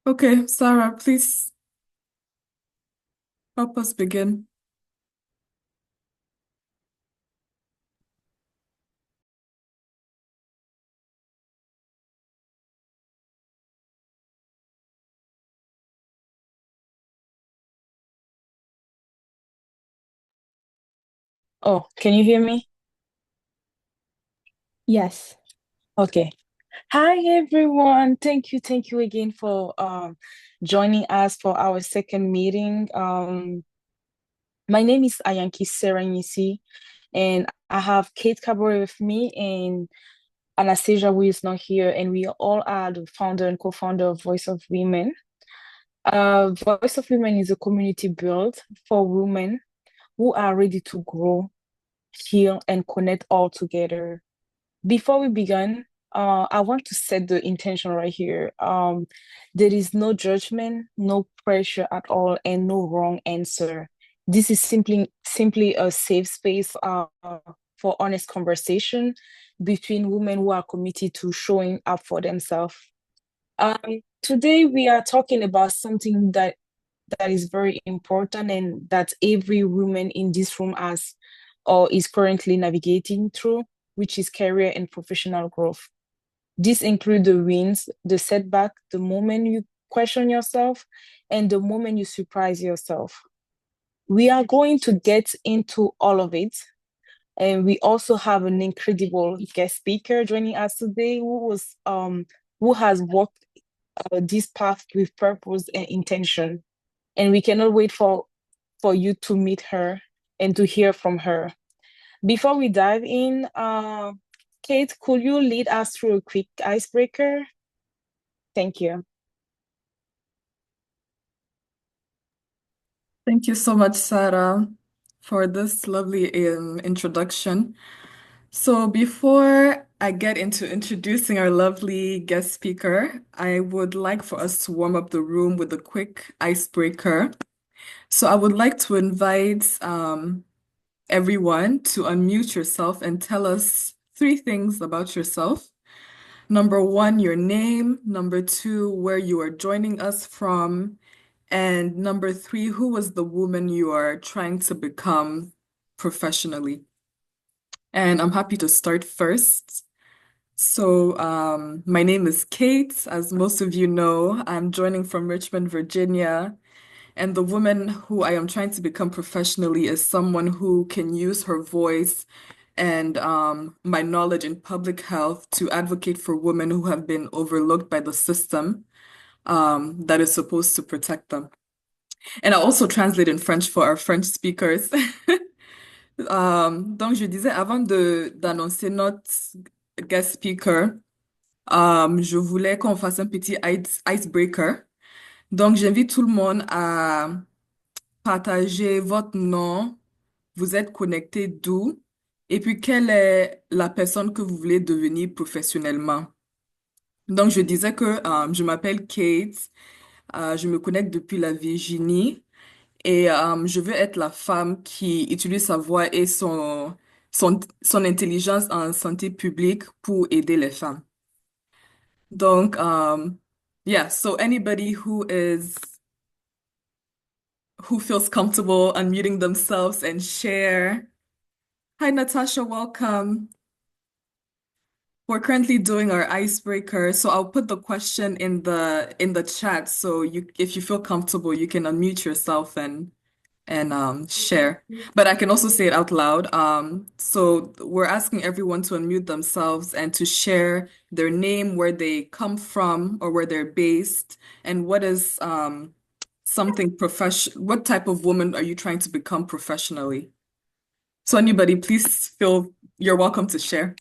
Okay, Sarah, please help us begin. Oh, can you hear me? Yes. Okay. Hi everyone. Thank you again for joining us for our second meeting. My name is Ayanki Serenisi, and I have Kate Cabaret with me and Anastasia who is not here, and we all are the founder and co-founder of Voice of Women. Voice of Women is a community built for women who are ready to grow, heal, and connect all together. Before we begin, I want to set the intention right here. There is no judgment, no pressure at all, and no wrong answer. This is simply a safe space for honest conversation between women who are committed to showing up for themselves. Today we are talking about something that is very important and that every woman in this room has or is currently navigating through, which is career and professional growth. This includes the wins, the setback, the moment you question yourself, and the moment you surprise yourself. We are going to get into all of it. And we also have an incredible guest speaker joining us today who has walked this path with purpose and intention. And we cannot wait for you to meet her and to hear from her. Before we dive in, Kate, could you lead us through a quick icebreaker? Thank you. Thank you so much, Sarah, for this lovely introduction. So, before I get into introducing our lovely guest speaker, I would like for us to warm up the room with a quick icebreaker. So, I would like to invite everyone to unmute yourself and tell us three things about yourself. Number one, your name. Number two, where you are joining us from. And number three, who was the woman you are trying to become professionally? And I'm happy to start first. So, my name is Kate. As most of you know, I'm joining from Richmond, Virginia. And the woman who I am trying to become professionally is someone who can use her voice and my knowledge in public health to advocate for women who have been overlooked by the system that is supposed to protect them. And I also translate in French for our French speakers. Donc, je disais avant de d'annoncer notre guest speaker, je voulais qu'on fasse un petit icebreaker. Donc, j'invite tout le monde à partager votre nom, vous êtes connecté d'où, et puis quelle est la personne que vous voulez devenir professionnellement. Donc, je disais que je m'appelle Kate, je me connecte depuis la Virginie. Et je veux être la femme qui utilise sa voix et son intelligence en santé publique pour aider les femmes. Donc, yeah, so anybody who feels comfortable unmuting themselves and share. Hi, Natasha, welcome. We're currently doing our icebreaker, so I'll put the question in the chat. So you, if you feel comfortable, you can unmute yourself and share. But I can also say it out loud. So we're asking everyone to unmute themselves and to share their name, where they come from or where they're based, and what is something what type of woman are you trying to become professionally? So anybody, please feel you're welcome to share.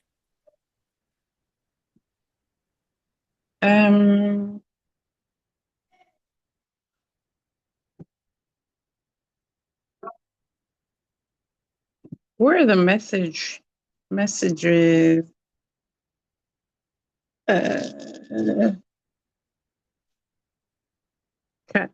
Um, where are the messages? Uh, okay.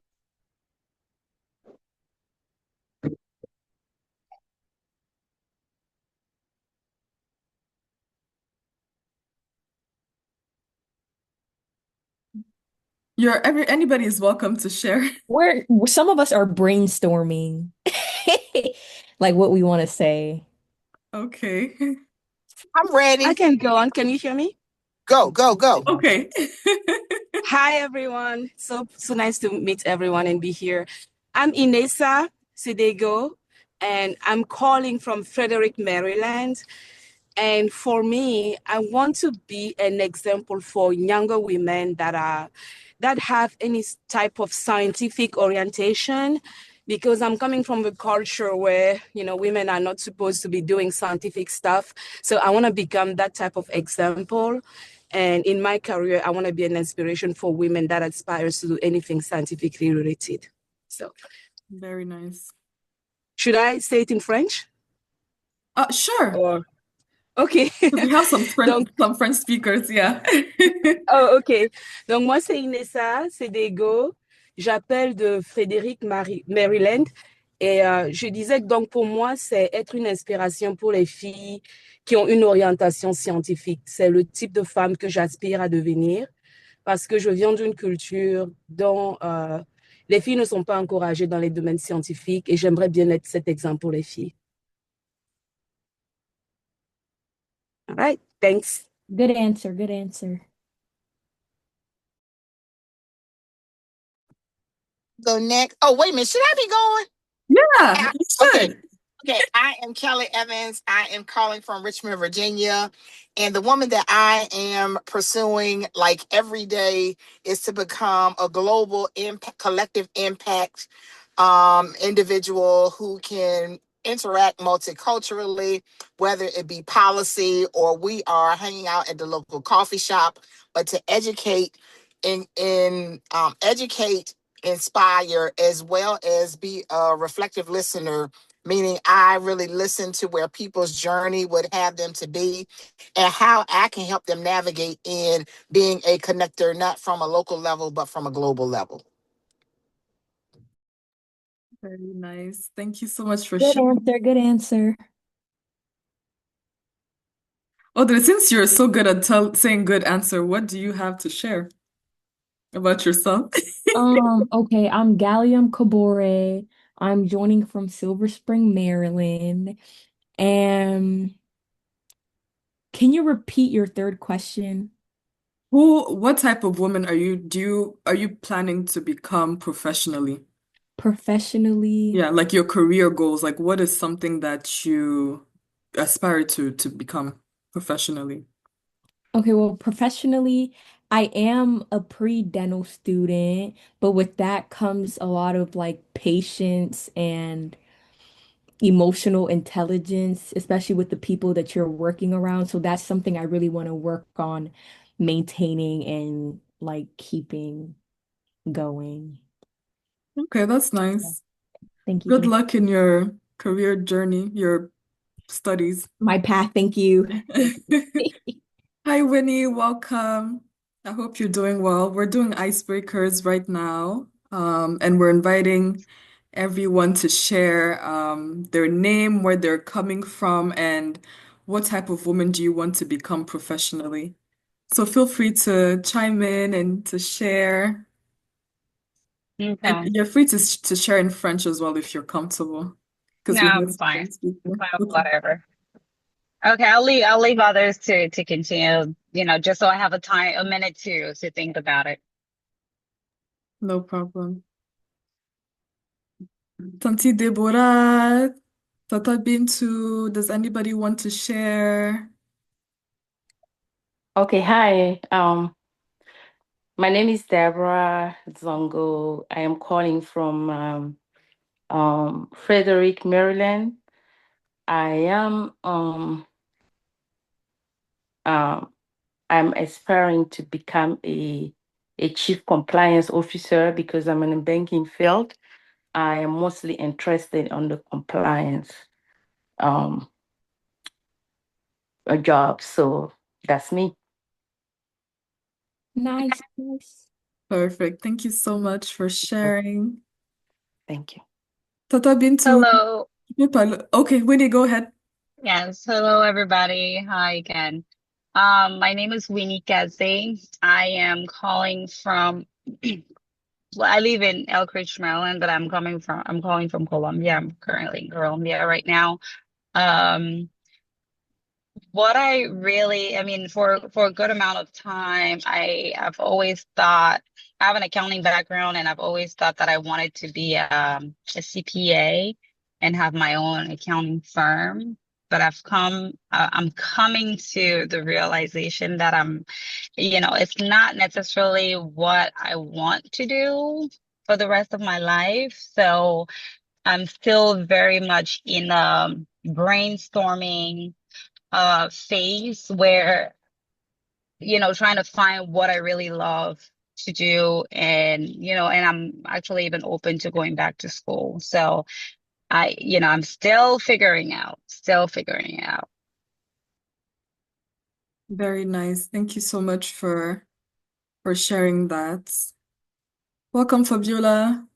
Anybody is welcome to share. We're some of us are brainstorming like what we want to say. Okay. I'm I ready. can go on. Can you hear me? Go, go, go. Okay. Hi, everyone. So nice to meet everyone and be here. I'm Inesa Sidego, and I'm calling from Frederick, Maryland. And for me, I want to be an example for younger women that have any type of scientific orientation, because I'm coming from a culture where, women are not supposed to be doing scientific stuff. So I want to become that type of example. And in my career, I want to be an inspiration for women that aspires to do anything scientifically related. So Very nice. should I say it in French Sure. or okay? Because we have some Donc, French speakers, yeah. oh, OK. Donc, moi, c'est Inessa Sedego. J'appelle de Frédéric, Maryland. Et je disais que donc, pour moi, c'est être une inspiration pour les filles qui ont une orientation scientifique. C'est le type de femme que j'aspire à devenir parce que je viens d'une culture dont les filles ne sont pas encouragées dans les domaines scientifiques et j'aimerais bien être cet exemple pour les filles. All right. Thanks. Good answer, good answer. Go next. Oh, wait a minute. Should I be going? Yeah, you Okay. should. Okay. I am Kelly Evans. I am calling from Richmond, Virginia. And the woman that I am pursuing like every day is to become a global impact, collective impact individual who can interact multiculturally, whether it be policy or we are hanging out at the local coffee shop, but to educate educate, inspire, as well as be a reflective listener, meaning I really listen to where people's journey would have them to be and how I can help them navigate in being a connector, not from a local level, but from a global level. Very nice. Thank you so much for Good sharing. answer, good answer. Audrey, since you're so good at saying good answer, what do you have to share about yourself? Okay, I'm Gallium Kabore. I'm joining from Silver Spring, Maryland. And can you repeat your third question? What type of woman are you planning to become professionally? Professionally? Yeah, like your career goals, like what is something that you aspire to become professionally? Okay, well, professionally, I am a pre-dental student, but with that comes a lot of like patience and emotional intelligence, especially with the people that you're working around. So that's something I really want to work on maintaining and like keeping going. Okay, that's Yeah. nice. Thank you. Good Thank you. luck in your career journey, your studies. My path, thank you. Thank you. Hi, Winnie, welcome. I hope you're doing well. We're doing icebreakers right now, and we're inviting everyone to share their name, where they're coming from, and what type of woman do you want to become professionally. So feel free to chime in and to share. And Okay. you're free to share in French as well if you're comfortable, because No, we have I'm some fine. French speaker. Fine with Okay, whatever. Okay, I'll leave others to continue, just so I have a minute to think about it. no problem. Tanti Deborah, Tata Bintu, does anybody want to share? Okay, hi. My name is Deborah Zongo. I am calling from Frederick, Maryland. I am um I'm aspiring to become a chief compliance officer because I'm in the banking field. I am mostly interested on the compliance um job. So that's me. Nice, nice. Perfect. Thank you so much for sharing. Thank you. Tata Bintu, Hello. okay, Winnie, go ahead. Yes, hello everybody. Hi again. My name is Winnie Kaze. I am calling from Well, I live in Elkridge, Maryland, but I'm calling from Colombia. I'm currently in Colombia right now. Um, what I really, I mean, for a good amount of time, I've always thought I have an accounting background, and I've always thought that I wanted to be a CPA and have my own accounting firm. But I'm coming to the realization that it's not necessarily what I want to do for the rest of my life. So I'm still very much in brainstorming phase where, trying to find what I really love to do, and I'm actually even open to going back to school. So I'm still figuring it out. Very nice. Thank you so much for sharing that. Welcome, Fabiola.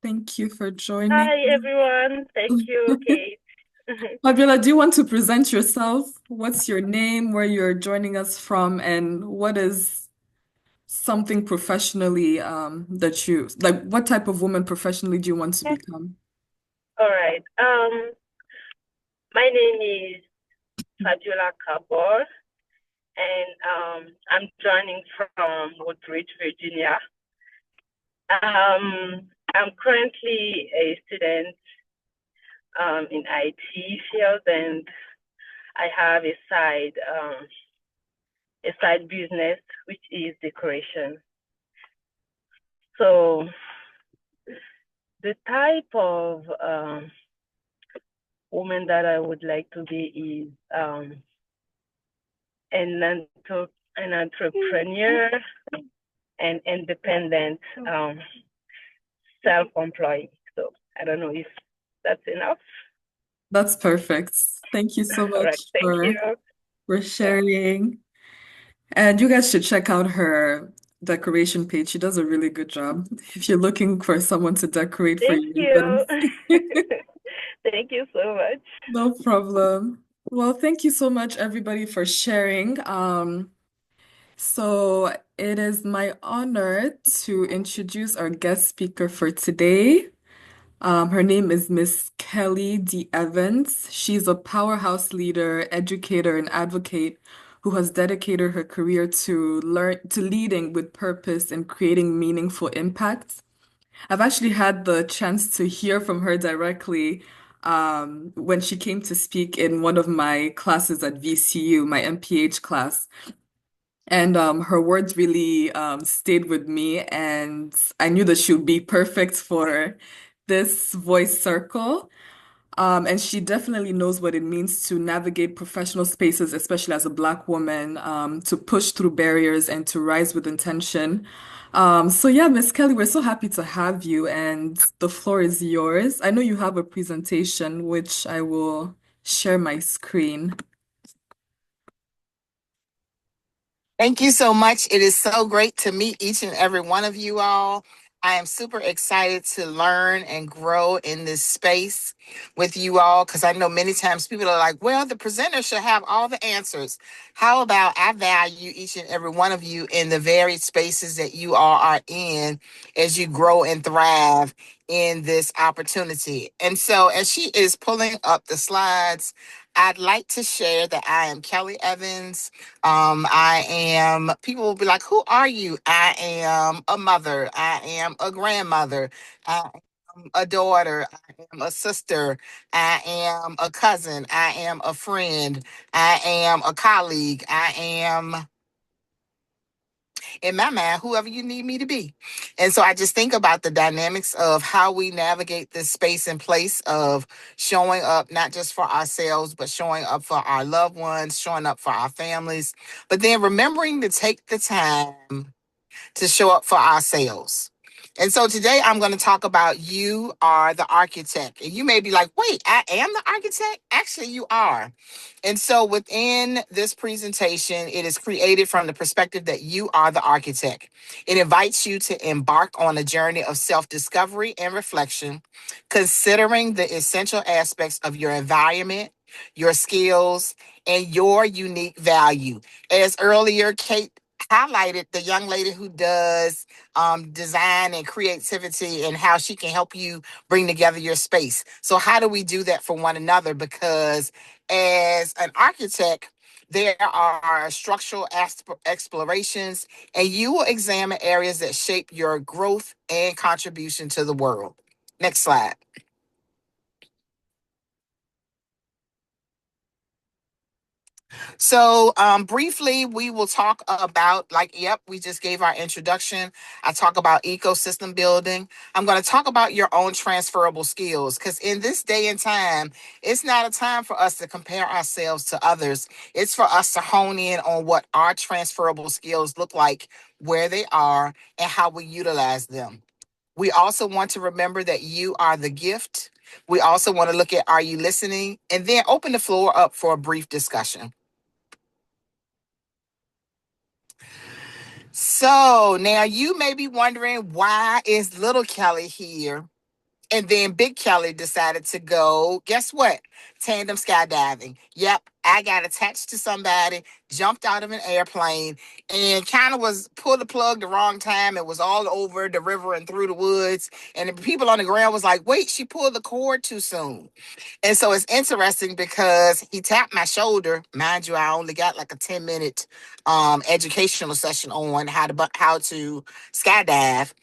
Thank you for joining. Hi, everyone. Thank you, Kate. Fabiola, do you want to present yourself? What's your name, where you're joining us from, and what is something professionally that you like? What type of woman professionally do you want to become? All right. My name is Fabiola Kabor, and I'm joining from Woodbridge, Virginia. I'm currently a student in IT field, and I have a side business which is decoration. So the type of woman that I would like to be is an entrepreneur and independent, self-employed. So I don't know if that's enough. That's perfect. Thank you so All right, much thank you. for sharing. And you guys should check out her decoration page. She does a really good job if you're looking for someone to decorate for Thank your you. events. Thank you so much. No problem. Well, thank you so much, everybody, for sharing. So it is my honor to introduce our guest speaker for today. Her name is Miss Kelly D. Evans. She's a powerhouse leader, educator, and advocate who has dedicated her career to leading with purpose and creating meaningful impacts. I've actually had the chance to hear from her directly when she came to speak in one of my classes at VCU, my MPH class. And her words really stayed with me, and I knew that she would be perfect for this voice circle. And she definitely knows what it means to navigate professional spaces, especially as a Black woman, to push through barriers and to rise with intention. So yeah, Miss Kelly, we're so happy to have you, and the floor is yours. I know you have a presentation, which I will share my screen. Thank you so much. It is so great to meet each and every one of you all. I am super excited to learn and grow in this space with you all because I know many times people are like, well, the presenter should have all the answers. How about I value each and every one of you in the varied spaces that you all are in as you grow and thrive in this opportunity. And so, as she is pulling up the slides, I'd like to share that I am Kelly Evans. People will be like, who are you? I am a mother. I am a grandmother. I am a daughter. I am a sister. I am a cousin. I am a friend. I am a colleague. I am, in my mind, whoever you need me to be. And so I just think about the dynamics of how we navigate this space and place of showing up, not just for ourselves, but showing up for our loved ones, showing up for our families, but then remembering to take the time to show up for ourselves. And so today I'm going to talk about you are the architect. And you may be like, wait, I am the architect? Actually, you are. And so within this presentation, it is created from the perspective that you are the architect. It invites you to embark on a journey of self-discovery and reflection, considering the essential aspects of your environment, your skills, and your unique value. As earlier Kate highlighted the young lady who does design and creativity and how she can help you bring together your space. So how do we do that for one another? Because as an architect, there are structural explorations, and you will examine areas that shape your growth and contribution to the world. Next slide. So, briefly, we will talk about, like, yep, we just gave our introduction. I talk about ecosystem building. I'm going to talk about your own transferable skills because in this day and time, it's not a time for us to compare ourselves to others. It's for us to hone in on what our transferable skills look like, where they are, and how we utilize them. We also want to remember that you are the gift. We also want to look at, are you listening? And then open the floor up for a brief discussion. So now you may be wondering, why is little Kelly here? And then Big Kelly decided to go, guess what? Tandem skydiving. Yep, I got attached to somebody, jumped out of an airplane, and kind of was pulled the plug the wrong time. It was all over the river and through the woods. And the people on the ground was like, wait, she pulled the cord too soon. And so it's interesting because he tapped my shoulder. Mind you, I only got like a 10-minute educational session on how to skydive.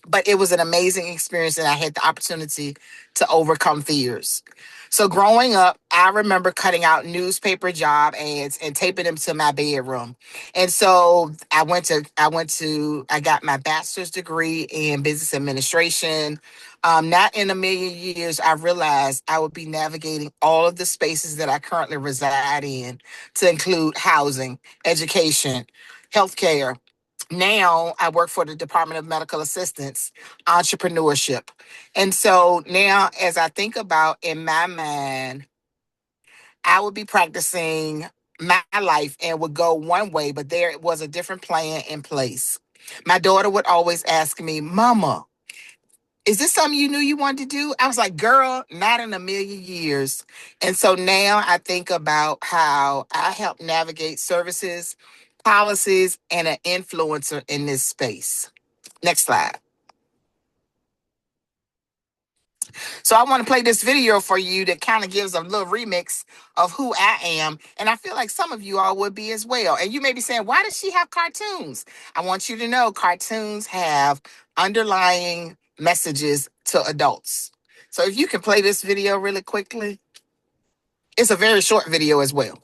But it was an amazing experience, and I had the opportunity to overcome fears. So growing up, I remember cutting out newspaper job ads and taping them to my bedroom. And so I got my bachelor's degree in business administration. Not in a million years, I realized I would be navigating all of the spaces that I currently reside in, to include housing, education, healthcare. Now I work for the Department of Medical Assistance, entrepreneurship. And so now, as I think about in my mind, I would be practicing my life and would go one way, but there was a different plan in place. My daughter would always ask me, Mama, is this something you knew you wanted to do? I was like, girl, not in a million years. And so now I think about how I help navigate services, policies, and an influencer in this space. Next slide. So I want to play this video for you that kind of gives a little remix of who I am. And I feel like some of you all would be as well. And you may be saying, why does she have cartoons? I want you to know cartoons have underlying messages to adults. So if you can play this video really quickly, it's a very short video as well.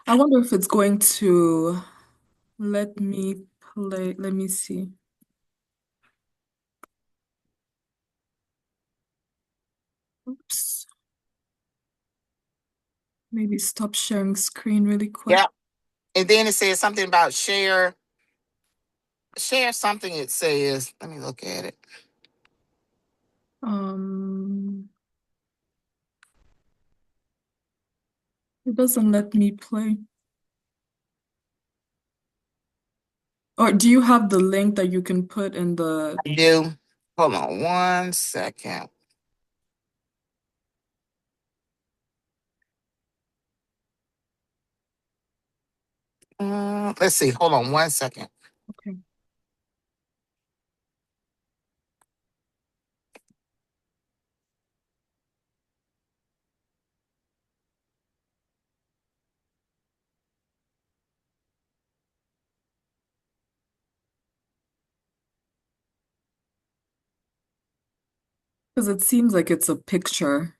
I wonder if it's going to let me play. Let me see. Oops. Maybe stop sharing screen really quick. Yep. And then it says something about share something. It says, let me look at it. It doesn't let me play. Or do you have the link that you can put in the... I do. Hold on 1 second. Let's see. Hold on 1 second. Okay. Because it seems like it's a picture.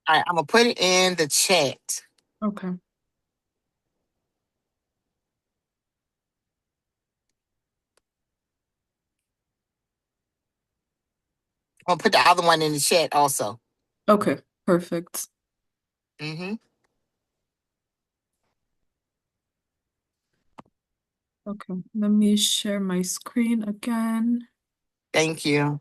All right, I'm gonna put it in the chat. Okay. I'm gonna put the other one in the chat also. Okay, perfect. Mm-hmm. Okay, let me share my screen again. Thank you.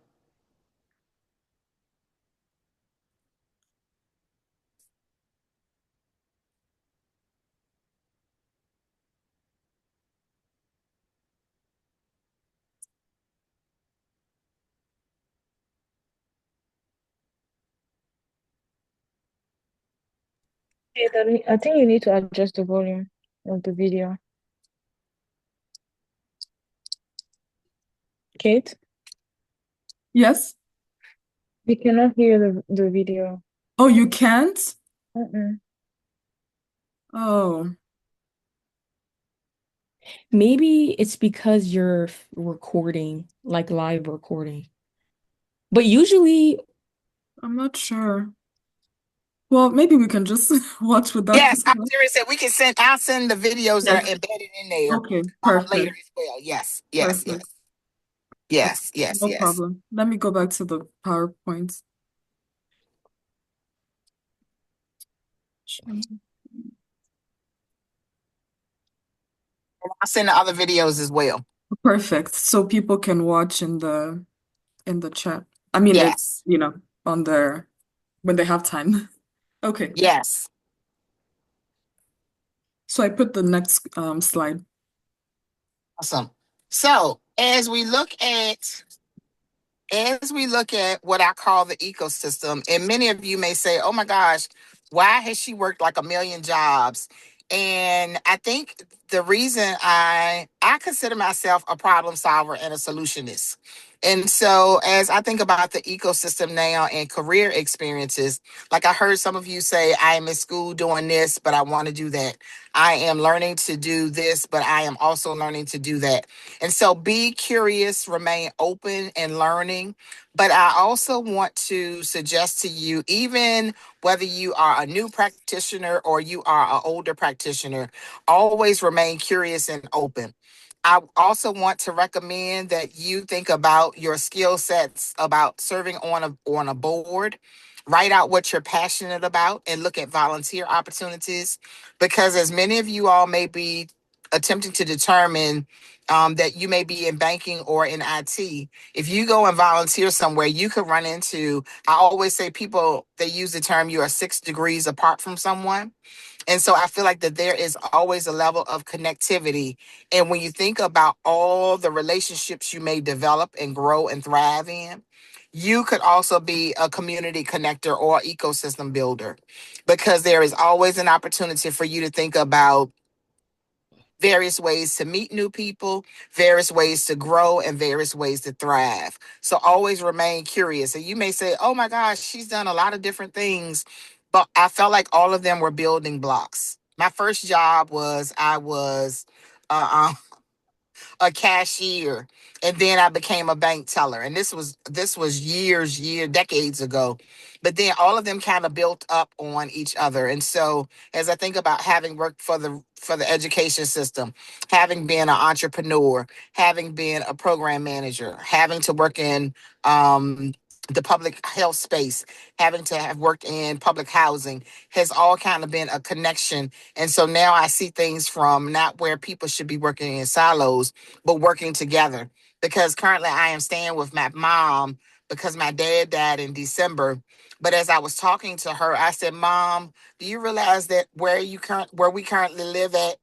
I think you need to adjust the volume of the video. Kate, Yes? we cannot hear the video. Oh, you can't? Uh-uh. Oh, Maybe it's because you're recording, like live recording. But usually, I'm not sure. Well, maybe we can just watch without the Yes, I'm sound. serious that we can send. I'll send the videos that Yes. are embedded in there Okay, later perfect. as well. Yes, yes, Perfect. yes, Okay, yes, yes, no yes. problem. Let me go back to the PowerPoint. I'll send the other videos as well. Perfect. So people can watch in the chat. I mean, it's, Yes, on their when they have time. Okay. yes. So I put the next slide. Awesome. So as we look at what I call the ecosystem, and many of you may say, oh my gosh, why has she worked like a million jobs? And I think the reason I consider myself a problem solver and a solutionist. And so as I think about the ecosystem now and career experiences, like I heard some of you say, I am in school doing this, but I want to do that. I am learning to do this, but I am also learning to do that. And so be curious, remain open and learning. But I also want to suggest to you, even whether you are a new practitioner or you are an older practitioner, always remain curious and open. I also want to recommend that you think about your skill sets about serving on a board. Write out what you're passionate about and look at volunteer opportunities because as many of you all may be attempting to determine that you may be in banking or in IT. If you go and volunteer somewhere, you could run into, I always say people, they use the term you are 6 degrees apart from someone. And so I feel like that there is always a level of connectivity. And when you think about all the relationships you may develop and grow and thrive in, you could also be a community connector or ecosystem builder because there is always an opportunity for you to think about various ways to meet new people, various ways to grow, and various ways to thrive. So always remain curious. And you may say, oh my gosh, she's done a lot of different things, but I felt like all of them were building blocks. My first job was I was uh, a cashier, and then I became a bank teller. And this was decades ago. But then all of them kind of built up on each other. And so as I think about having worked for the education system, having been an entrepreneur, having been a program manager, having to work in the public health space, having to have worked in public housing has all kind of been a connection. And so now I see things from not where people should be working in silos, but working together. Because currently I am staying with my mom because my dad died in December. But as I was talking to her, I said, Mom, do you realize that where we currently live at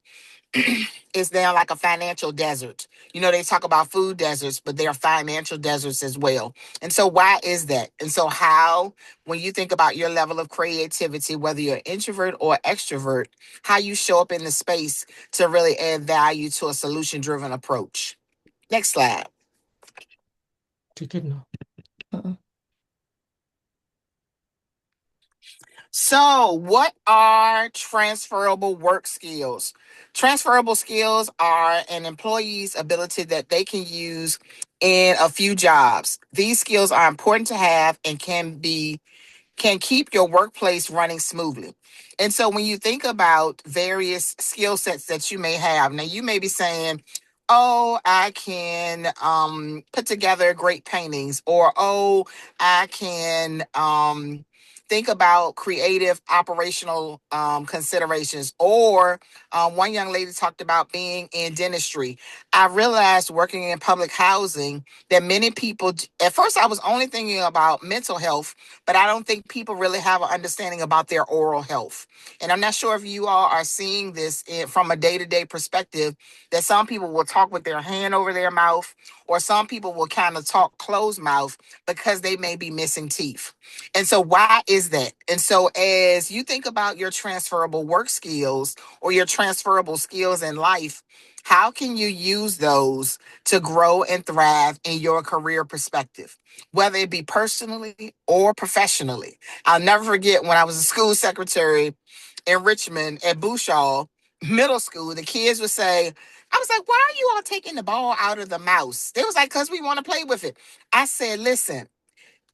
is now like a financial desert? You know, they talk about food deserts, but they are financial deserts as well. And so why is that? And so how, when you think about your level of creativity, whether you're introvert or extrovert, how you show up in the space to really add value to a solution-driven approach. Next slide. uh-uh. So, what are transferable work skills? Transferable skills are an employee's ability that they can use in a few jobs. These skills are important to have and can keep your workplace running smoothly. And so when you think about various skill sets that you may have, now you may be saying, oh, I can put together great paintings, or oh, I can think about creative operational considerations, or one young lady talked about being in dentistry. I realized working in public housing that many people, at first I was only thinking about mental health, but I don't think people really have an understanding about their oral health. And I'm not sure if you all are seeing this from a day-to-day perspective, that some people will talk with their hand over their mouth, or some people will kind of talk closed mouth because they may be missing teeth. And so why is that? And so as you think about your transferable work skills or your transferable skills in life, how can you use those to grow and thrive in your career perspective, whether it be personally or professionally? I'll never forget when I was a school secretary in Richmond at Bouchard Middle School, the kids would say, I was like, why are you all taking the ball out of the mouse? They was like, because we want to play with it. I said, listen,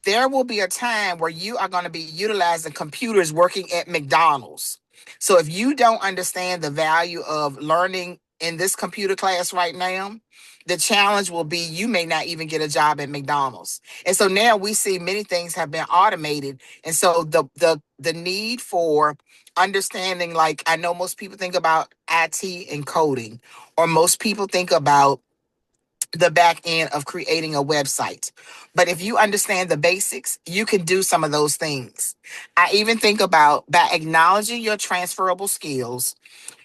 there will be a time where you are going to be utilizing computers working at McDonald's. So if you don't understand the value of learning in this computer class right now, the challenge will be you may not even get a job at McDonald's. And so now we see many things have been automated. And so the need for understanding, like I know most people think about IT and coding, or most people think about the back end of creating a website. But if you understand the basics, you can do some of those things. I even think about by acknowledging your transferable skills,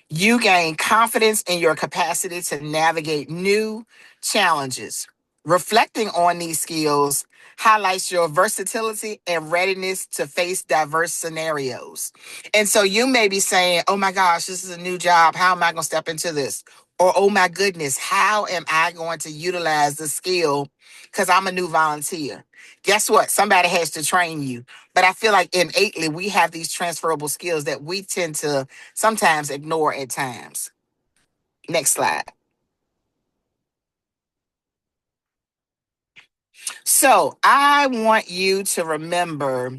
you gain confidence in your capacity to navigate new challenges. Reflecting on these skills highlights your versatility and readiness to face diverse scenarios. And so you may be saying, oh my gosh, this is a new job. How am I going to step into this? Or, oh my goodness, how am I going to utilize the skill? Because I'm a new volunteer. Guess what? Somebody has to train you. But I feel like innately we have these transferable skills that we tend to sometimes ignore at times. Next slide. So I want you to remember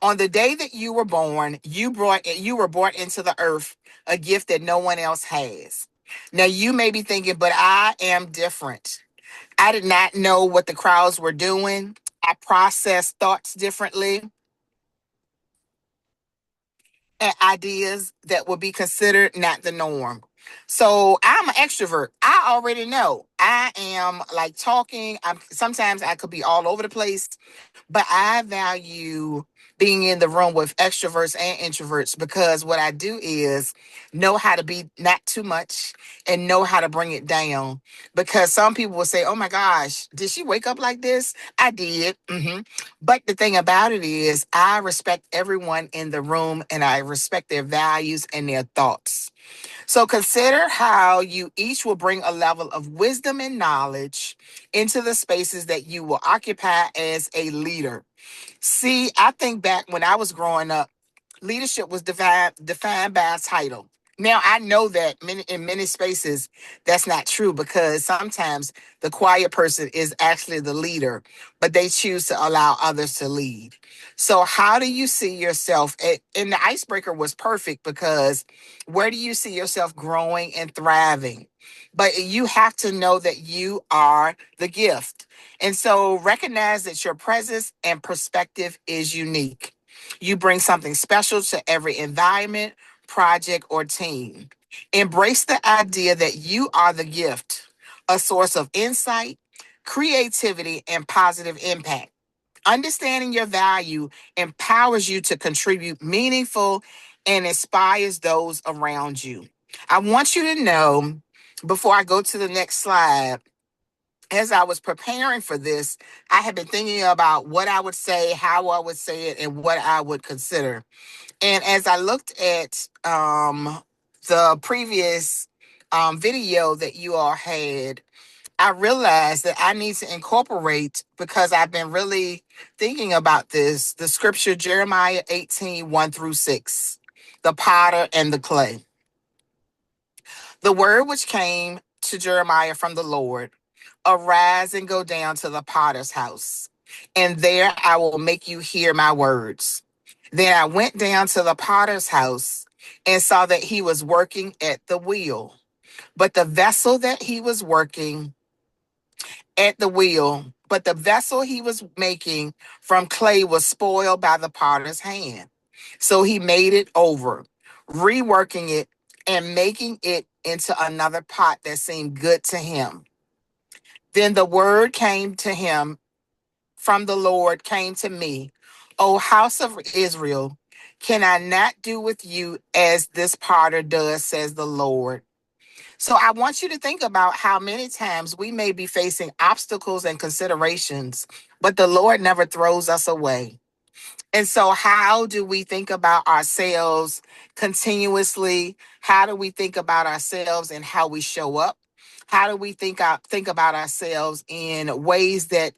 on the day that you were born, you were brought into the earth a gift that no one else has. Now you may be thinking, but I am different. I did not know what the crowds were doing. I processed thoughts differently and ideas that would be considered not the norm. So I'm an extrovert. I already know I am like talking. Sometimes I could be all over the place, but I value being in the room with extroverts and introverts because what I do is know how to be not too much and know how to bring it down. Because some people will say, oh my gosh, did she wake up like this? I did. But the thing about it is, I respect everyone in the room and I respect their values and their thoughts. So consider how you each will bring a level of wisdom and knowledge into the spaces that you will occupy as a leader. See, I think back when I was growing up, leadership was defined by a title. Now I know that in many spaces that's not true because sometimes the quiet person is actually the leader, but they choose to allow others to lead. So how do you see yourself? And the icebreaker was perfect because where do you see yourself growing and thriving? But you have to know that you are the gift. And so recognize that your presence and perspective is unique. You bring something special to every environment, project, or team. Embrace the idea that you are the gift, a source of insight, creativity, and positive impact. Understanding your value empowers you to contribute meaningful and inspires those around you. I want you to know before I go to the next slide, as I was preparing for this, I had been thinking about what I would say, how I would say it, and what I would consider. And as I looked at the previous video that you all had, I realized that I need to incorporate, because I've been really thinking about this, the scripture Jeremiah 18:1-6, the potter and the clay. The word which came to Jeremiah from the Lord, arise and go down to the potter's house, and there I will make you hear my words. Then I went down to the potter's house and saw that he was working at the wheel. But the vessel that he was working at the wheel, but the vessel he was making from clay was spoiled by the potter's hand. So he made it over, reworking it and making it into another pot that seemed good to him. Then the word came to him from the Lord, came to me, O house of Israel, can I not do with you as this potter does, says the Lord? So I want you to think about how many times we may be facing obstacles and considerations, but the Lord never throws us away. And so, how do we think about ourselves continuously? How do we think about ourselves and how we show up? How do we think about ourselves in ways that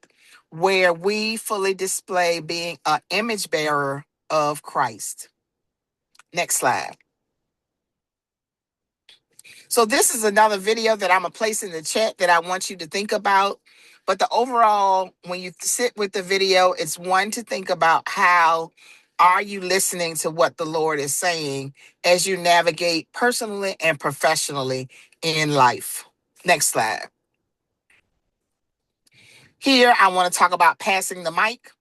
where we fully display being an image bearer of Christ? Next slide. So this is another video that I'm gonna place in the chat that I want you to think about. But the overall, when you sit with the video, it's one to think about how are you listening to what the Lord is saying as you navigate personally and professionally in life. Next slide. Here, I want to talk about passing the mic.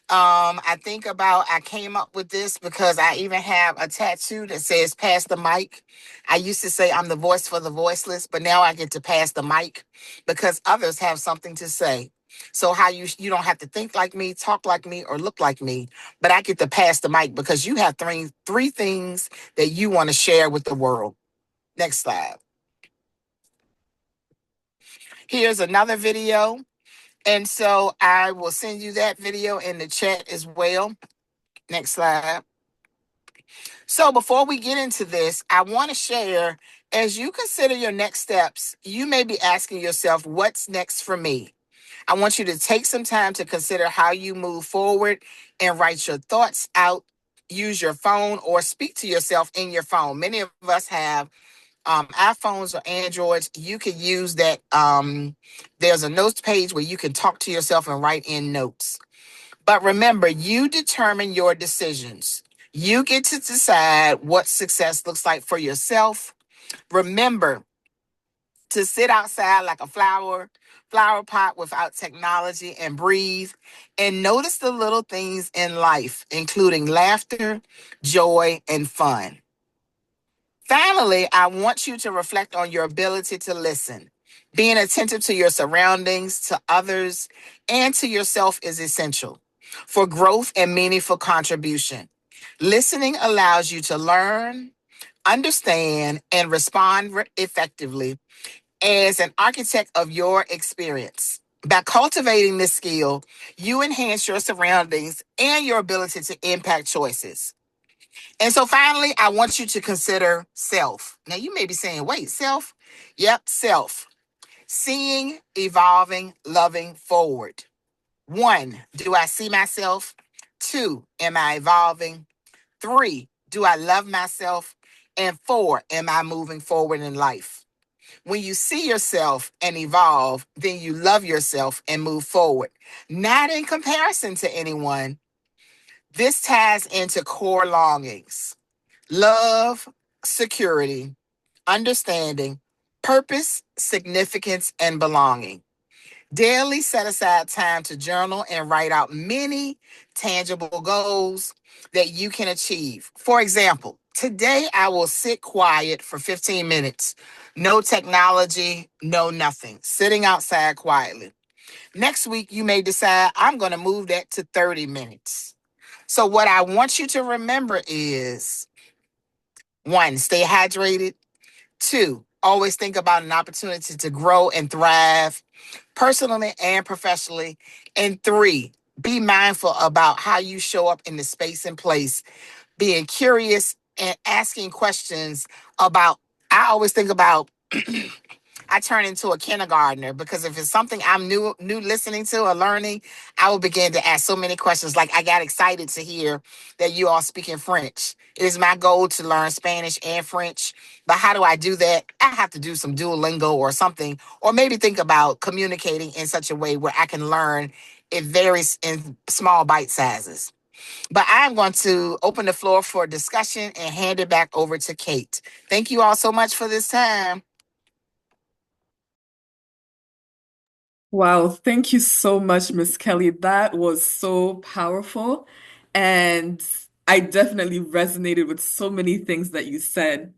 I came up with this because I even have a tattoo that says pass the mic. I used to say I'm the voice for the voiceless, but now I get to pass the mic because others have something to say. So how you don't have to think like me, talk like me, or look like me, but I get to pass the mic because you have three things that you want to share with the world. Next slide. Here's another video. And so I will send you that video in the chat as well. Next slide. So before we get into this, I want to share, as you consider your next steps, you may be asking yourself, what's next for me? I want you to take some time to consider how you move forward and write your thoughts out. Use your phone or speak to yourself in your phone. Many of us have iPhones or Androids. You can use that. There's a notes page where you can talk to yourself and write in notes. But remember, you determine your decisions. You get to decide what success looks like for yourself. Remember to sit outside like a flower pot without technology and breathe and notice the little things in life, including laughter, joy, and fun. Finally, I want you to reflect on your ability to listen. Being attentive to your surroundings, to others, and to yourself is essential for growth and meaningful contribution. Listening allows you to learn, understand, and respond effectively as an architect of your experience. By cultivating this skill, you enhance your surroundings and your ability to impact choices. And so finally, I want you to consider self. Now, you may be saying, wait, self? Yep, self. Seeing, evolving, loving forward. 1, do I see myself? 2, am I evolving? 3, do I love myself? And 4, am I moving forward in life? When you see yourself and evolve, then you love yourself and move forward. Not in comparison to anyone. This ties into core longings. Love, security, understanding, purpose, significance, and belonging. Daily set aside time to journal and write out many tangible goals that you can achieve. For example, today I will sit quiet for 15 minutes. No technology, no nothing. Sitting outside quietly. Next week, you may decide I'm going to move that to 30 minutes. So, what I want you to remember is 1, stay hydrated. 2, always think about an opportunity to grow and thrive personally and professionally. And 3, be mindful about how you show up in the space and place, being curious and asking questions about. I always think about I turn into a kindergartner because if it's something I'm new listening to or learning, I will begin to ask so many questions. Like I got excited to hear that you all speak in French. It is my goal to learn Spanish and French. But how do I do that? I have to do some Duolingo or something, or maybe think about communicating in such a way where I can learn. It varies in small bite sizes. But I'm going to open the floor for discussion and hand it back over to Kate. Thank you all so much for this time. Wow, thank you so much, Miss Kelly. That was so powerful. And I definitely resonated with so many things that you said.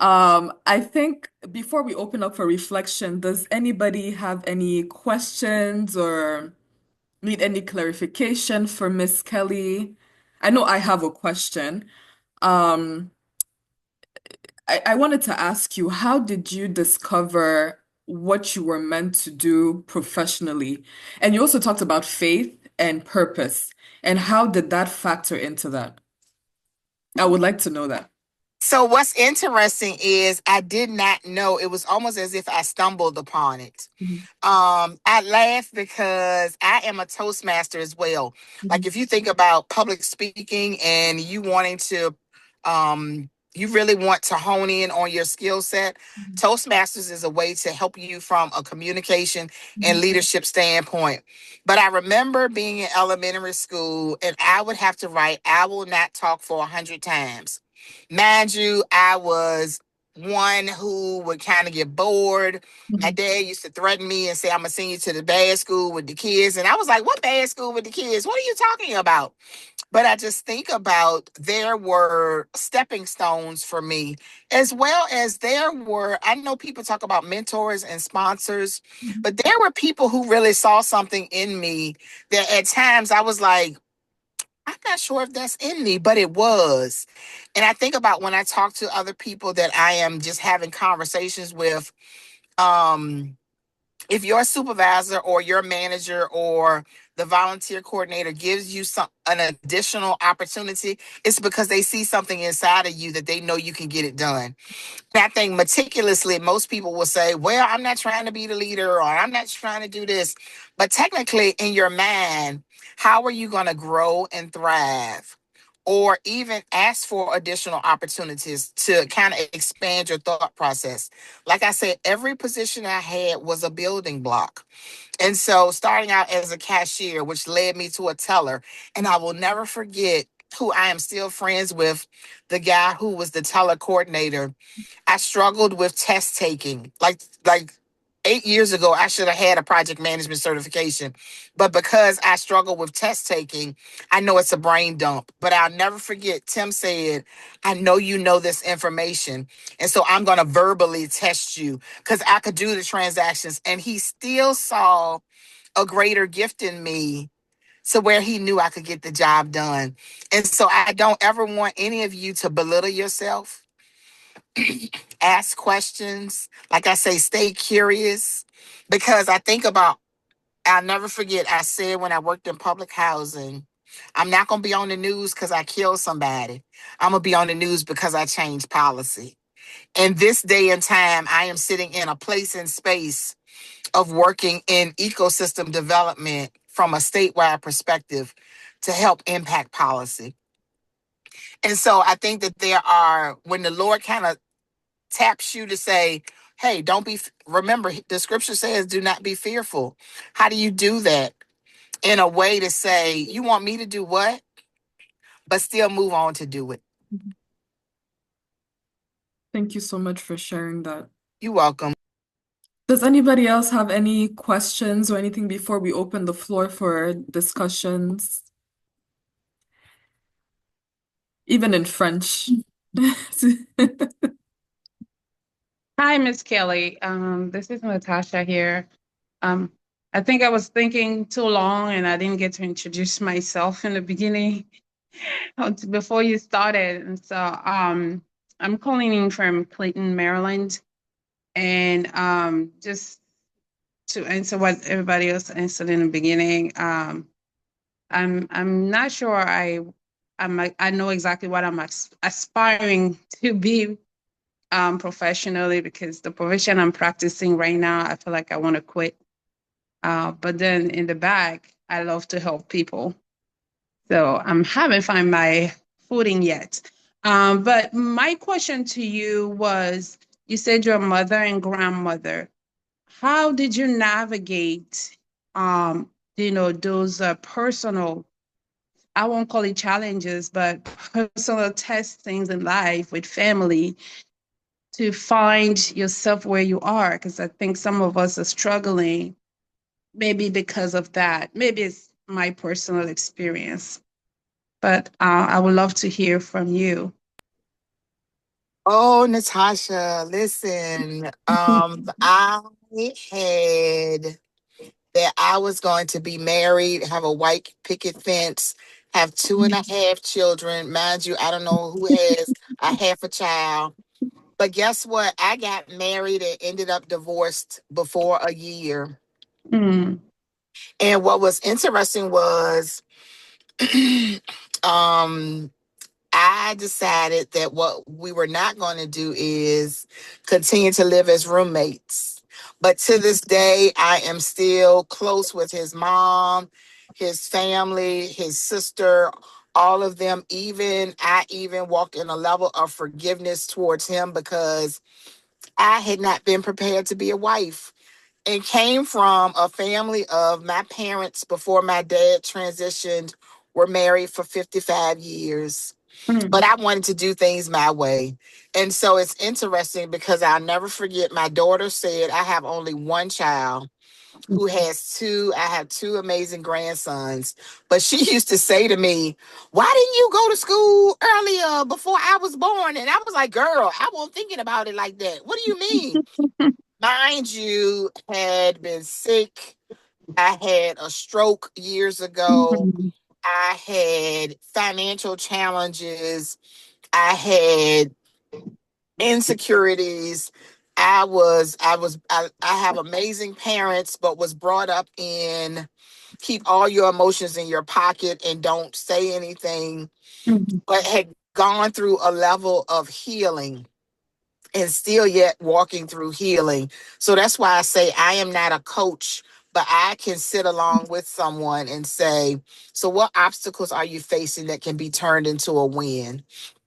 I think before we open up for reflection, does anybody have any questions or need any clarification for Miss Kelly? I know I have a question. Um, I wanted to ask you, how did you discover what you were meant to do professionally? And you also talked about faith and purpose. And how did that factor into that? I would like to know that. So what's interesting is I did not know. It was almost as if I stumbled upon it. Mhm. I laugh because I am a Toastmaster as well. Like Mhm. if you think about public speaking and you wanting to, you really want to hone in on your skill set, Mhm. Toastmasters is a way to help you from a communication and Mhm. leadership standpoint. But I remember being in elementary school and I would have to write, I will not talk for 100 times. Mind you, I was one who would kind of get bored. My Mhm. dad used to threaten me and say, I'm going to send you to the bad school with the kids. And I was like, what bad school with the kids? What are you talking about? But I just think about there were stepping stones for me, as well as there were, I know people talk about mentors and sponsors, Mhm. but there were people who really saw something in me that at times I was like, I'm not sure if that's in me, but it was. And I think about when I talk to other people that I am just having conversations with, um, if your supervisor or your manager or the volunteer coordinator gives you an additional opportunity, it's because they see something inside of you that they know you can get it done. And I think meticulously, most people will say, well, I'm not trying to be the leader or I'm not trying to do this. But technically, in your mind, how are you going to grow and thrive? Or even ask for additional opportunities to kind of expand your thought process. Like I said, every position I had was a building block. And so starting out as a cashier, which led me to a teller, and I will never forget who I am still friends with, the guy who was the teller coordinator. I struggled with test taking. Like 8 years ago, I should have had a project management certification. But because I struggle with test taking, I know it's a brain dump. But I'll never forget, Tim said, I know you know this information. And so I'm going to verbally test you because I could do the transactions. And he still saw a greater gift in me to where he knew I could get the job done. And so I don't ever want any of you to belittle yourself. Ask questions. Like I say, stay curious. Because I think about, I'll never forget, I said when I worked in public housing, I'm not going to be on the news because I killed somebody. I'm going to be on the news because I changed policy. And this day and time, I am sitting in a place and space of working in ecosystem development from a statewide perspective to help impact policy. And so I think that there are, when the Lord kind of taps you to say, hey, don't be, remember, the scripture says, do not be fearful. How do you do that? In a way to say, you want me to do what? But still move on to do it. Mhm. Thank you so much for sharing that. You're welcome. Does anybody else have any questions or anything before we open the floor for discussions, even in French? Hi, Miss Kelly. This is Natasha here. Um, I think I was thinking too long and I didn't get to introduce myself in the beginning before you started. And so I'm calling in from Clayton, Maryland. And just to answer what everybody else answered in the beginning, I'm not sure I know exactly what I'm aspiring to be professionally, because the profession I'm practicing right now, I feel like I want to quit. But then in the back, I love to help people. So I'm haven't find my footing yet. But my question to you was, you said your mother and grandmother. How did you navigate, those personal, I won't call it challenges, but personal testings in life with family to find yourself where you are? Because I think some of us are struggling, maybe because of that. Maybe it's my personal experience, but I would love to hear from you. Oh, Natasha, listen, I had that I was going to be married, have a white picket fence, have 2.5 children. Mind you, I don't know who has a half a child, But guess what? I got married and ended up divorced before a year. Mm. And what was interesting was um I decided that what we were not going to do is continue to live as roommates. But to this day, I am still close with his mom, his family, his sister, all of them. I even walked in a level of forgiveness towards him because I had not been prepared to be a wife and came from a family of my parents before my dad transitioned were married for 55 years. Mm. But I wanted to do things my way. And so it's interesting because I'll never forget my daughter said, I have only one child who has two. I have two amazing grandsons. But she used to say to me, why didn't you go to school earlier before I was born? And I was like, girl, I wasn't thinking about it like that. What do you mean? Mind you, had been sick. I had a stroke years ago. Mhm. I had financial challenges. I had insecurities. I have amazing parents, but was brought up in keep all your emotions in your pocket and don't say anything, Mhm. but had gone through a level of healing and still yet walking through healing. So that's why I say I am not a coach, but I can sit along with someone and say, so what obstacles are you facing that can be turned into a win?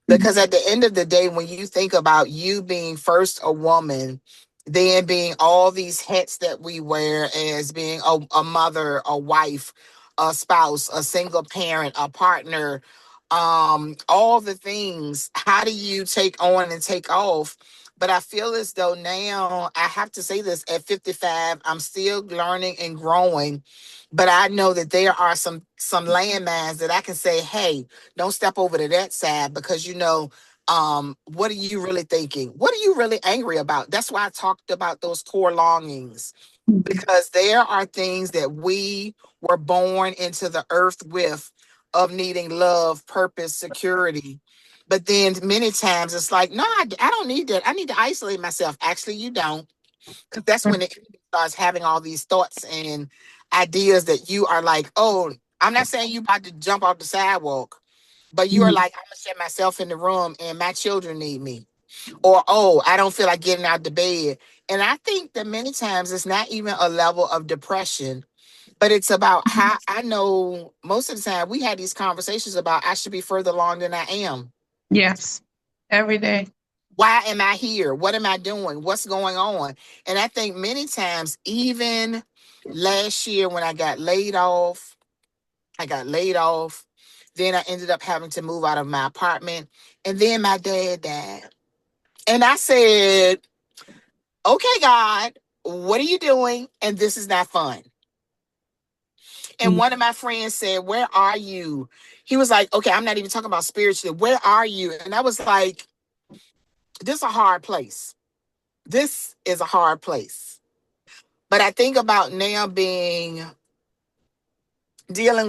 Because at the end of the day, when you think about you being first a woman, then being all these hats that we wear as being a mother, a wife, a spouse, a single parent, a partner, all the things, how do you take on and take off? But I feel as though now I have to say this at 55, I'm still learning and growing. But I know that there are some landmines that I can say, hey, don't step over to that side because what are you really thinking? What are you really angry about? That's why I talked about those core longings, because there are things that we were born into the earth with of needing love, purpose, security. But then many times it's like, no, I don't need that. I need to isolate myself. Actually, you don't, because that's when the enemy starts having all these thoughts and ideas that you are like, oh, I'm not saying you about to jump off the sidewalk, but you are Mhm. like, I'm gonna shut myself in the room and my children need me. Or, oh, I don't feel like getting out the bed. And I think that many times it's not even a level of depression, but it's about how I know most of the time we had these conversations about I should be further along than I am. Yes, every day. Why am I here? What am I doing? What's going on? And I think many times, even last year when I got laid off. Then I ended up having to move out of my apartment. And then my dad died. And I said, okay, God, what are you doing? And this is not fun. And Mm. one of my friends said, where are you? He was like, okay, I'm not even talking about spiritually. Where are you? And I was like, this is a hard place. This is a hard place. But I think about now dealing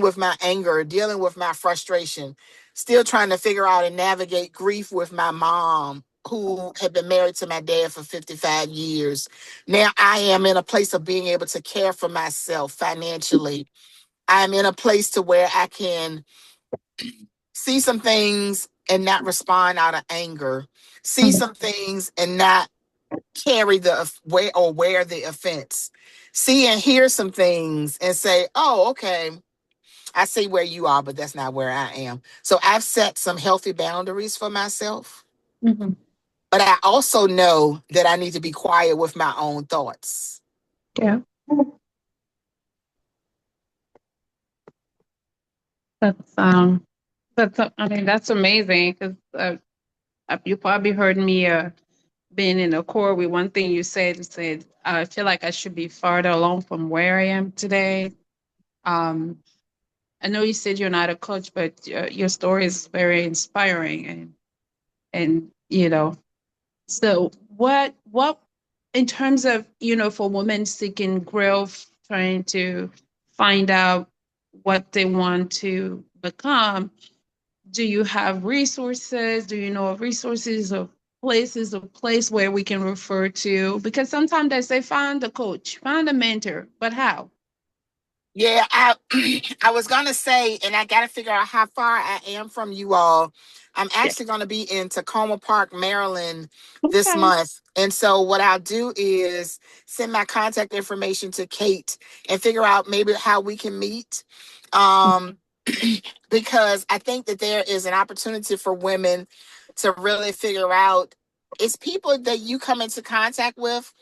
with my anger, dealing with my frustration, still trying to figure out and navigate grief with my mom, who had been married to my dad for 55 years. Now I am in a place of being able to care for myself financially. I'm in a place to where I can see some things and not respond out of anger, see Mhm. some things and not carry wear the offense, see and hear some things and say, oh, okay, I see where you are, but that's not where I am. So I've set some healthy boundaries for myself, Mhm. but I also know that I need to be quiet with my own thoughts. Yeah. That's I mean that's amazing because you probably heard me being in a core with one thing you said I feel like I should be farther along from where I am today. Um, I know you said you're not a coach, but your story is very inspiring, and so what in terms of for women seeking growth, trying to find out what they want to become, do you have resources? Do you know of resources of place is a place where we can refer to? Because sometimes they say find a coach, find a mentor, but how? Yeah, I I was gonna say, and I gotta figure out how far I am from you all. I'm Yeah. actually gonna be in Tacoma Park, Maryland this Okay. month. And so what I'll do is send my contact information to Kate and figure out maybe how we can meet. Um, because I think that there is an opportunity for women to really figure out it's people that you come into contact with,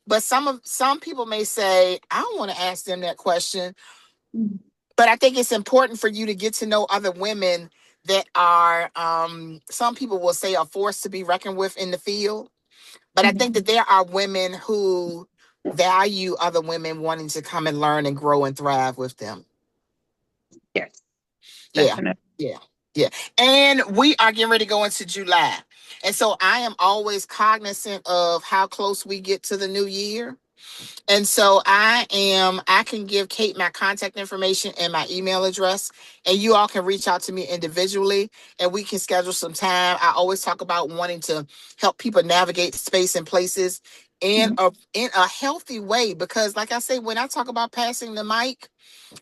but some people may say, I don't want to ask them that question. Mhm. But I think it's important for you to get to know other women that are, some people will say, a force to be reckoned with in the field. But I think that there are women who value other women wanting to come and learn and grow and thrive with them. Yes, Yeah, definitely. yeah, yeah. And we are getting ready to go into July. And so I am always cognizant of how close we get to the new year. And so I can give Kate my contact information and my email address, and you all can reach out to me individually and we can schedule some time. I always talk about wanting to help people navigate space and places Mhm. in a healthy way. Because like I say, when I talk about passing the mic,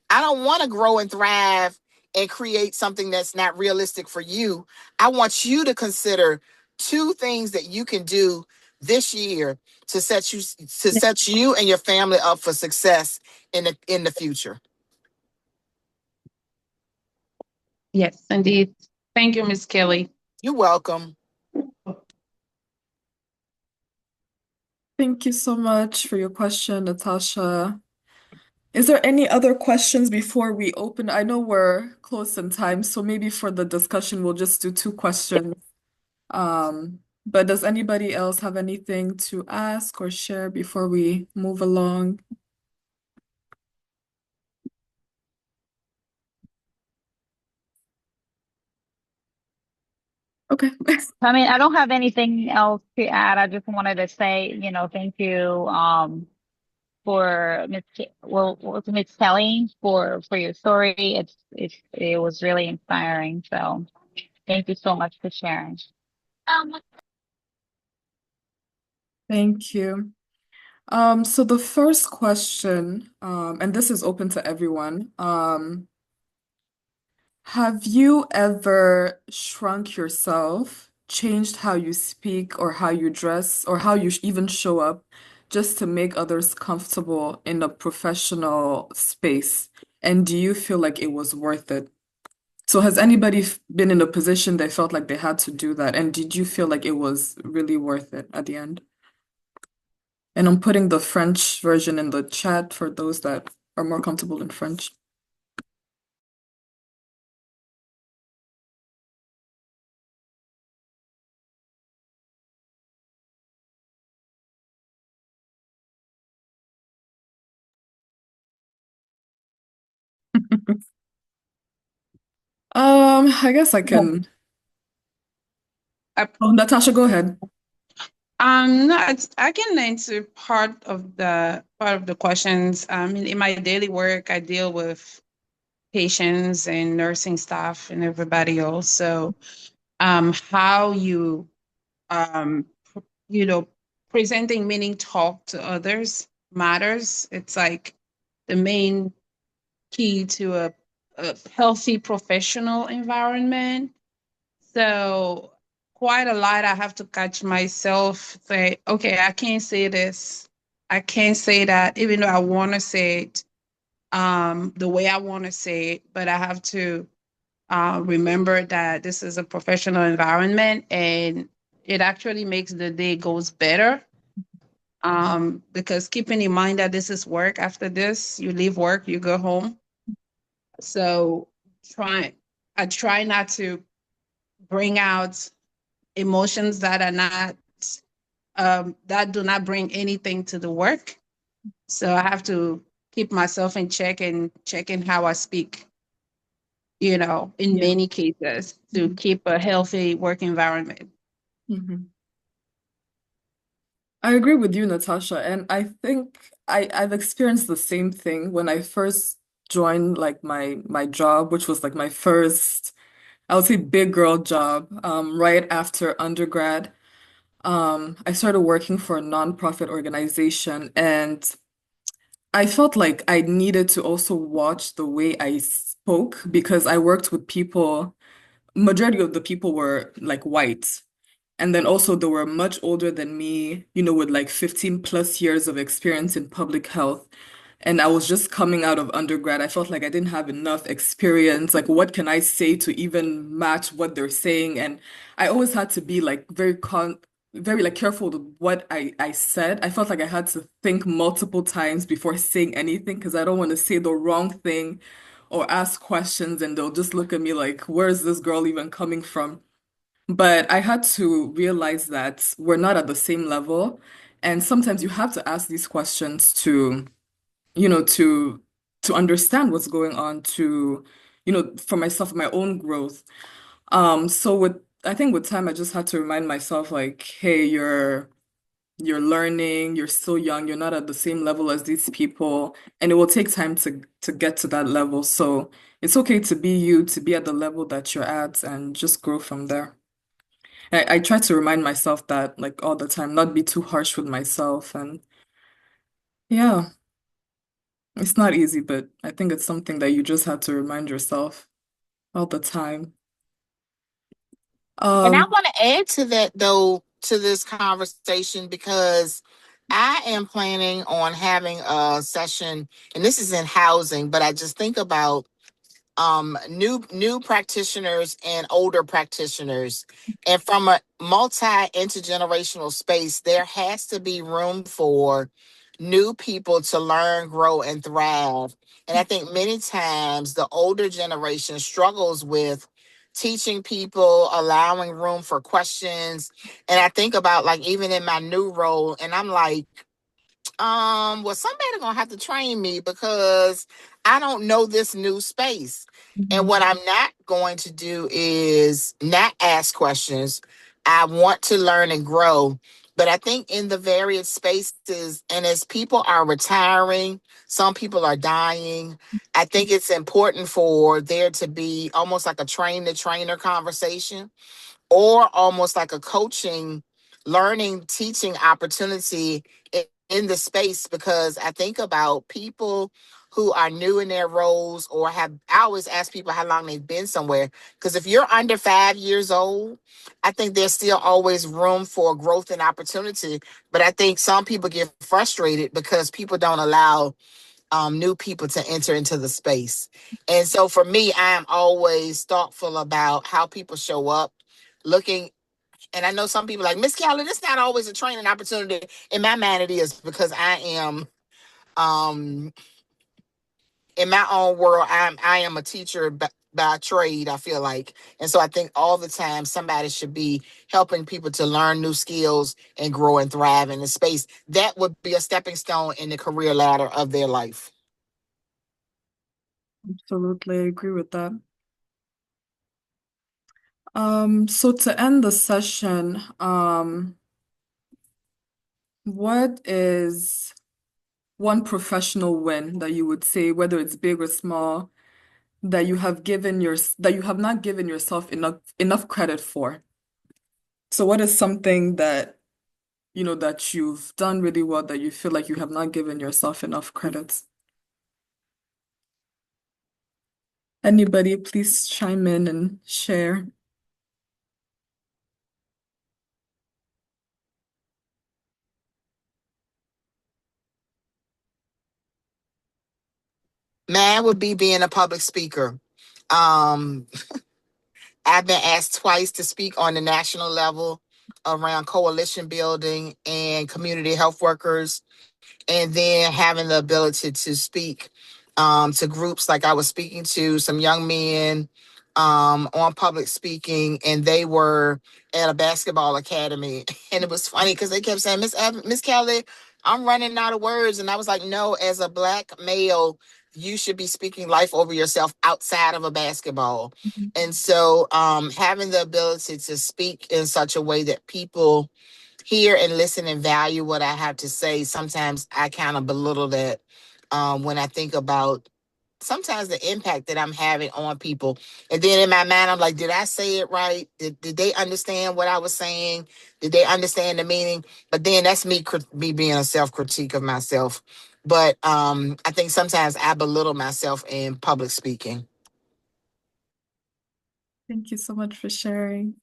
I don't want to grow and thrive and create something that's not realistic for you. I want you to consider two things that you can do this year to set you and your family up for success in the future. Yes, indeed. Thank you, Miss Kelly. You're welcome. Thank you so much for your question, Natasha. Is there any other questions before we open? I know we're close in time, so maybe for the discussion, we'll just do two questions. But does anybody else have anything to ask or share before we move along? Okay. I mean, I don't have anything else to add. I just wanted to say, thank you for Miss Kelly for your story. It was really inspiring. So thank you so much for sharing. Thank you. So the first question, and this is open to everyone. Have you ever shrunk yourself, changed how you speak or how you dress or how you even show up just to make others comfortable in a professional space? And do you feel like it was worth it? So has anybody been in a position they felt like they had to do that? And did you feel like it was really worth it at the end? And I'm putting the French version in the chat for those that are more comfortable in French. I guess I can. Uh, Oh, Natasha, go ahead. no, I can answer part of the questions. In my daily work, I deal with patients and nursing staff and everybody else. So, how you, um, you know, presenting meaning talk to others matters. It's like the main key to a healthy professional environment. So quite a lot I have to catch myself say, okay, I can't say this. I can't say that, even though I want to say it the way I want to say it, but I have to remember that this is a professional environment and it actually makes the day goes better. Because keeping in mind that this is work after this, you leave work, you go home. So try I try not to bring out emotions that are not that do not bring anything to the work. So I have to keep myself in check and checking how I speak, in Yeah. many cases to Mhm. keep a healthy work environment. Mhm. I agree with you, Natasha, and I think I've experienced the same thing when I first joined like my job, which was like my first, I would say big girl job, right after undergrad. I started working for a nonprofit organization, and I felt like I needed to also watch the way I spoke because I worked with people, majority of the people were like white. And then also they were much older than me, with like 15 plus years of experience in public health. And I was just coming out of undergrad. I felt like I didn't have enough experience. Like, what can I say to even match what they're saying? And I always had to be like very like careful with what I said. I felt like I had to think multiple times before saying anything because I don't want to say the wrong thing or ask questions and they'll just look at me like, where is this girl even coming from? But I had to realize that we're not at the same level. And sometimes you have to ask these questions to, you know, to to understand what's going on, to, for myself, my own growth. So I think with time I just had to remind myself like, hey, you're learning, you're still young, you're not at the same level as these people, and it will take time to get to that level. So it's okay to be you, to be at the level that you're at and just grow from there. I try to remind myself that like all the time, not be too harsh with myself. And yeah, it's not easy, but I think it's something that you just have to remind yourself all the time. And I Um, want to add to that, though, to this conversation, because I am planning on having a session, and this is in housing, but I just think about new practitioners and older practitioners, and from a multi intergenerational space there has to be room for new people to learn, grow, and thrive. And I think many times the older generation struggles with teaching people, allowing room for questions. And I think about, like, even in my new role, and I'm like, well, somebody gonna have to train me because I don't know this new space. And what I'm not going to do is not ask questions. I want to learn and grow. But I think in the various spaces, and as people are retiring, some people are dying, I think it's important for there to be almost like a train the trainer conversation, or almost like a coaching, learning, teaching opportunity in the space. Because I think about people who are new in their roles, or have, I always ask people how long they've been somewhere. Because if you're under 5 years old, I think there's still always room for growth and opportunity. But I think some people get frustrated because people don't allow new people to enter into the space. And so for me, I am always thoughtful about how people show up, looking. And I know some people like, Miss Kelly, this not always a training opportunity. In my mind, it is, because I am, um, in my own world, I am a teacher by trade, I feel like. And so I think all the time somebody should be helping people to learn new skills and grow and thrive in the space. That would be a stepping stone in the career ladder of their life. Absolutely, I agree with that. So to end the session, what is one professional win that you would say, whether it's big or small, that you have not given yourself enough credit for? So what is something that, that you've done really well that you feel like you have not given yourself enough credit? Anybody, please chime in and share. Man, would be being a public speaker. Um, I've been asked twice to speak on the national level around coalition building and community health workers, and then having the ability to speak to groups. Like, I was speaking to some young men on public speaking, and they were at a basketball academy. And it was funny because they kept saying, Miss Kelly, I'm running out of words. And I was like, no, as a Black male, you should be speaking life over yourself outside of a basketball. And so having the ability to speak in such a way that people hear and listen and value what I have to say. Sometimes I kind of belittle that when I think about sometimes the impact that I'm having on people. And then in my mind, I'm like, did I say it right? Did they understand what I was saying? Did they understand the meaning? But then that's me being a self critique of myself. But I think sometimes I belittle myself in public speaking. Thank you so much for sharing.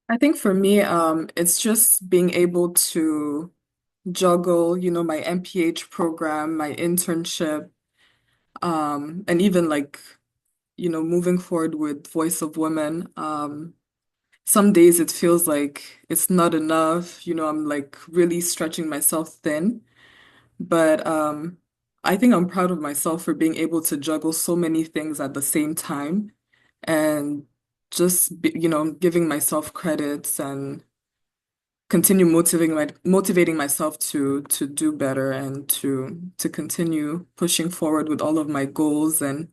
I think for me, it's just being able to juggle, my MPH program, my internship, and even like, moving forward with Voice of Women. Some days it feels like it's not enough, I'm like really stretching myself thin. But I think I'm proud of myself for being able to juggle so many things at the same time and just, giving myself credits and continue motivating myself to do better and to continue pushing forward with all of my goals and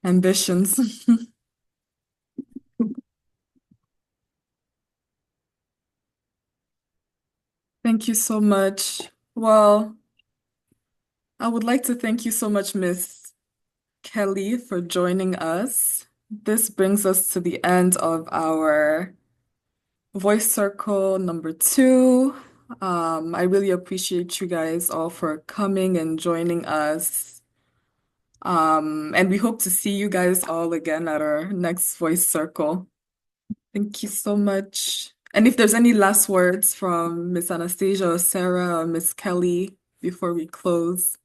ambitions. Thank you so much. Well, I would like to thank you so much, Miss Kelly, for joining us. This brings us to the end of our voice circle number 2. I really appreciate you guys all for coming and joining us. And we hope to see you guys all again at our next voice circle. Thank you so much. And if there's any last words from Miss Anastasia or Sarah or Miss Kelly before we close.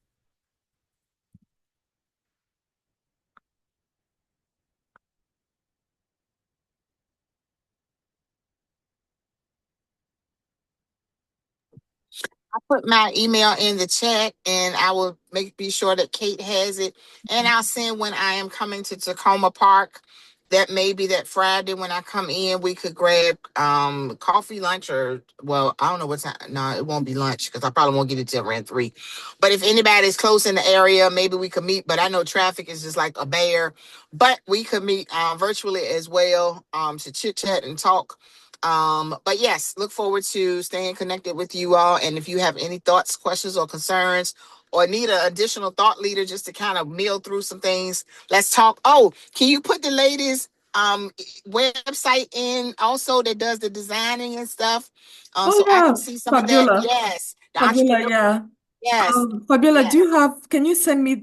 I put my email in the chat, and I will be sure that Kate has it. And I'll send when I am coming to Tacoma Park. That maybe that Friday when I come in, we could grab coffee, lunch, or well, I don't know what time. No, it won't be lunch because I probably won't get it till around 3. But if anybody's close in the area, maybe we could meet. But I know traffic is just like a bear. But we could meet virtually as well to chit chat and talk. But yes, look forward to staying connected with you all. And if you have any thoughts, questions, or concerns, or need an additional thought leader just to kind of mill through some things, let's talk. Oh, can you put the ladies' website in also that does the designing and stuff? Oh So I yeah, can see some of that. Fabiola. Yes, the Fabiola, entrepreneur. yeah. Yes, Fabiola, yes. can you send me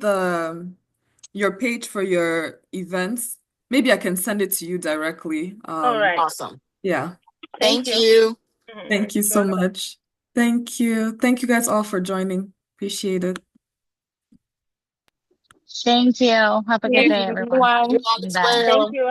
your page for your events? Maybe I can send it to you directly. All right. Awesome. Yeah. Thank Thank you. you. Thank you so much. Thank you. Thank you guys all for joining. Appreciate it. Thank you. Have a good Thank day, you, everyone. everyone. You all as Bye. Thank well. you.